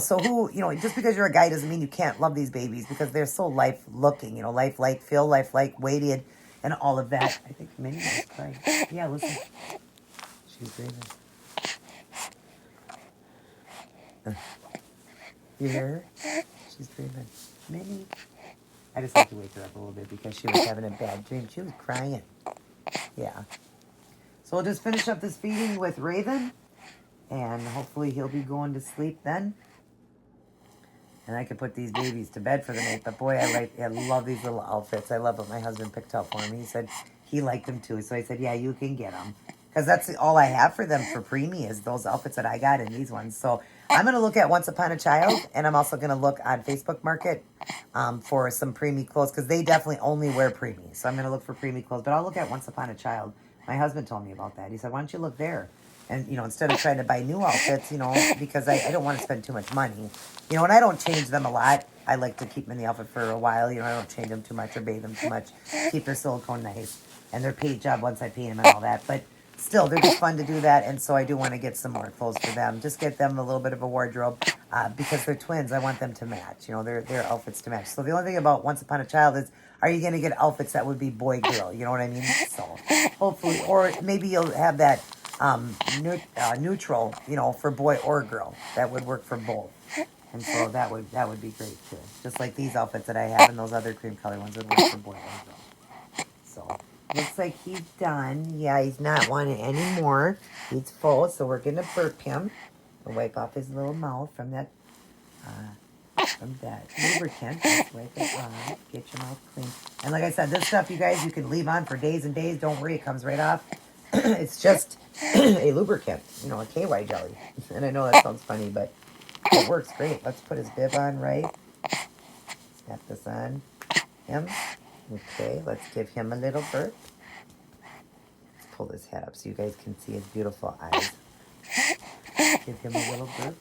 So just because you're a guy doesn't mean you can't love these babies because they're so life-looking, lifelike, feel lifelike, weighted, and all of that. I think Minnie was crying. Yeah, listen. She's breathing. You hear her? She's breathing. Minnie. I just had to wake her up a little bit because she was having a bad dream. She was crying. Yeah. So we'll just finish up this feeding with Raven, and hopefully he'll be going to sleep then. And I could put these babies to bed for the night. But boy, I love these little outfits. I love what my husband picked out for me. He said he liked them too. So I said, yeah, you can get them. Because that's all I have for them for preemie is those outfits that I got in these ones. So I'm going to look at Once Upon a Child. And I'm also going to look on Facebook Market for some preemie clothes. Because they definitely only wear preemie. So I'm going to look for preemie clothes. But I'll look at Once Upon a Child. My husband told me about that. He said, why don't you look there? And, instead of trying to buy new outfits, because I don't want to spend too much money. And I don't change them a lot. I like to keep them in the outfit for a while. I don't change them too much or bathe them too much. Keep their silicone nice. And their paint job once I paint them and all that. But still, they're just fun to do that. And so I do want to get some more clothes for them. Just get them a little bit of a wardrobe. Because they're twins, I want them to match. Their outfits to match. So the only thing about Once Upon a Child is, are you going to get outfits that would be boy-girl? You know what I mean? So hopefully. Or maybe you'll have that neutral, for boy or girl. That would work for both. And so that would be great too. Just like these outfits that I have and those other cream color ones would work for boy or girl. So looks like he's done. Yeah, he's not wanting any more. He's full, so we're gonna burp him and wipe off his little mouth from that lubricant. Just wipe it off. Get your mouth clean. And like I said, this stuff, you guys, you can leave on for days and days. Don't worry, it comes right off. It's just a lubricant, a KY jelly. And I know that sounds funny, but it works great. Let's put his bib on right. Snap this on him. Okay, let's give him a little burp. Let's pull his head up so you guys can see his beautiful eyes. Give him a little burp.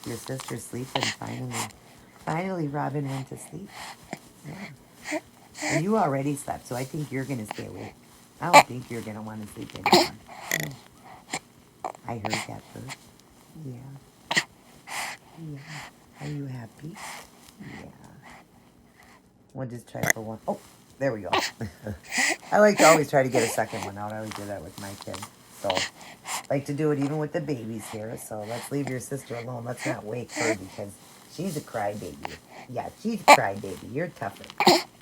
Your sister's sleeping finally. Finally, Robin went to sleep. Yeah. And you already slept, so I think you're going to stay awake. I don't think you're going to want to sleep anymore. I heard that burp. Yeah. Yeah. Are you happy? Yeah. We'll just try for one. Oh, there we go. I like to always try to get a second one out. I always do that with my kids. So, like to do it even with the babies here. So, let's leave your sister alone. Let's not wake her because she's a crybaby. Yeah, she's a crybaby. You're tougher.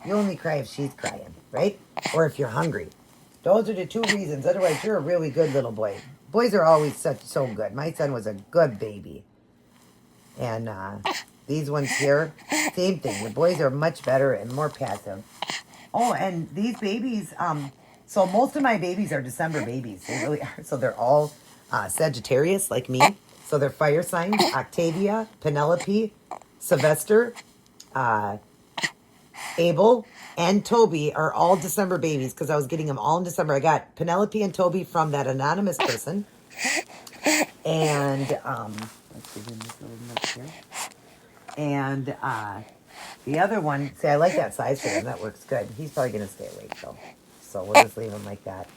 You only cry if she's crying, right? Or if you're hungry. Those are the two reasons. Otherwise, you're a really good little boy. boys are always so good. My son was a good baby. And these ones here, same thing. The boys are much better and more passive. Oh, and these babies, so most of my babies are December babies. They really are. So they're all Sagittarius, like me. So they're fire signs: Octavia, Penelope, Sylvester, Abel, and Toby are all December babies because I was getting them all in December. I got Penelope and Toby from that anonymous person. And, let's give him this little note here. And the other one, see, I like that size for him. That works good. He's probably going to stay awake, though. So we'll just leave him like that.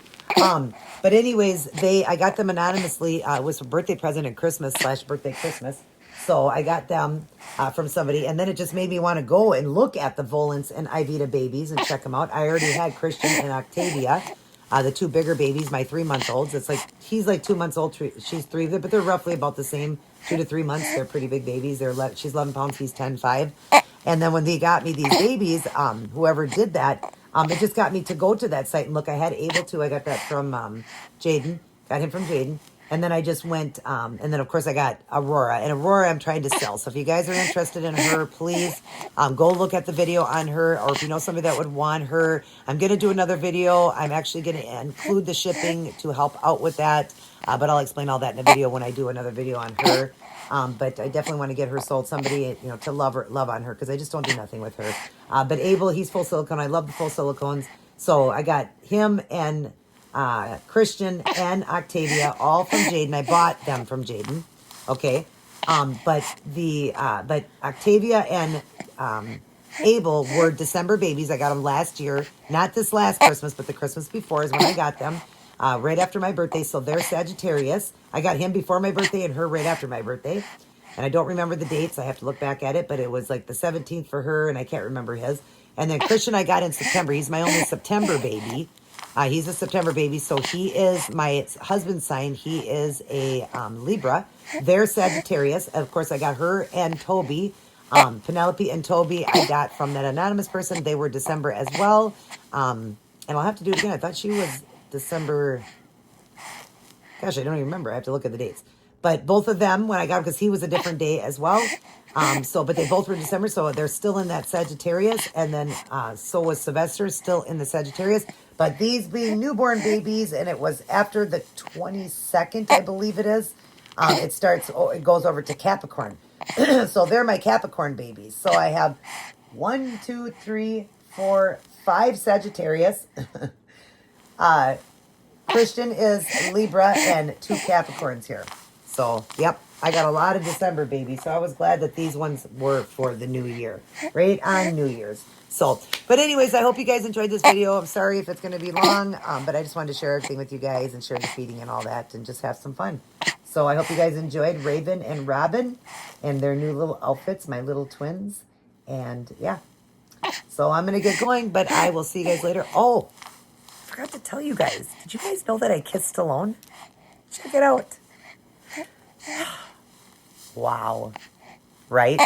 But anyways, I got them anonymously. It was a birthday present at Christmas / birthday Christmas. So I got them from somebody. And then it just made me want to go and look at the Volants and Ivita babies and check them out. I already had Christian and Octavia, the two bigger babies, my 3-month-olds. It's like, he's like 2 months old. She's 3, but they're roughly about the same, 2 to 3 months. They're pretty big babies. She's 11 pounds. He's 10.5. And then when they got me these babies, whoever did that, it just got me to go to that site and look. I had Able to. I got that from Jaden. Got him from Jaden. And then I just went, and then of course I got Aurora. And Aurora I'm trying to sell. So if you guys are interested in her, please go look at the video on her. Or if you know somebody that would want her, I'm going to do another video. I'm actually going to include the shipping to help out with that. But I'll explain all that in a video when I do another video on her. But I definitely want to get her sold. Somebody, to love on her, because I just don't do nothing with her. But Abel, he's full silicone. I love the full silicones. So I got him and Christian and Octavia all from Jaden. I bought them from Jaden. Okay. But Octavia and Abel were December babies. I got them last year. Not this last Christmas, but the Christmas before is when I got them. Right after my birthday. So they're Sagittarius. I got him before my birthday and her right after my birthday. And I don't remember the dates. I have to look back at it. But it was like the 17th for her, and I can't remember his. And then Christian I got in September. He's my only September baby. He's a September baby. So he is my husband's sign. He is a Libra. They're Sagittarius. And of course, I got her and Toby. Penelope and Toby I got from that anonymous person. They were December as well. And I'll have to do it again. I thought she was December. Gosh, I don't even remember. I have to look at the dates. But both of them, when I got them, because he was a different day as well. But they both were December, so they're still in that Sagittarius. And then so was Sylvester, still in the Sagittarius. But these being newborn babies, and it was after the 22nd, I believe it is. It goes over to Capricorn. So they're my Capricorn babies. So I have 1, 2, 3, 4, 5 Sagittarius. Christian is Libra and 2 Capricorns here. So, yep, I got a lot of December babies. So I was glad that these ones were for the new year, right on New Year's. So, but anyways, I hope you guys enjoyed this video. I'm sorry if it's going to be long, but I just wanted to share everything with you guys and share the feeding and all that and just have some fun. So I hope you guys enjoyed Raven and Robin and their new little outfits, my little twins. And yeah, so I'm going to get going, but I will see you guys later. Oh, I forgot to tell you guys. Did you guys know that I kissed Stallone? Check it out. Wow. Right?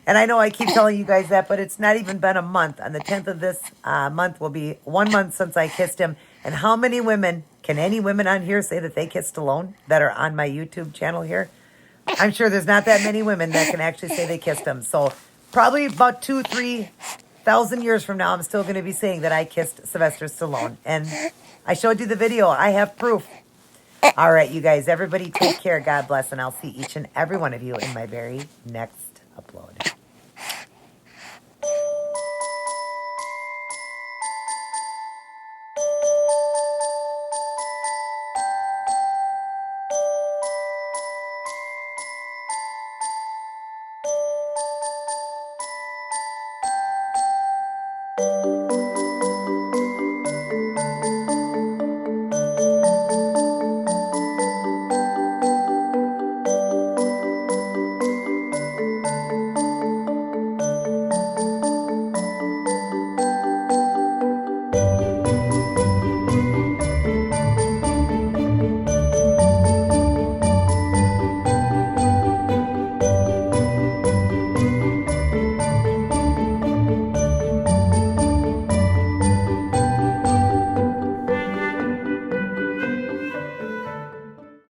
And I know I keep telling you guys that, but it's not even been a month. On the 10th of this month will be 1 month since I kissed him. And how many women, can any women on here say that they kissed Stallone that are on my YouTube channel here? I'm sure there's not that many women that can actually say they kissed him. So probably about 2,000-3,000 years from now, I'm still going to be saying that I kissed Sylvester Stallone. And I showed you the video. I have proof. All right, you guys, everybody take care. God bless. And I'll see each and every one of you in my very next upload.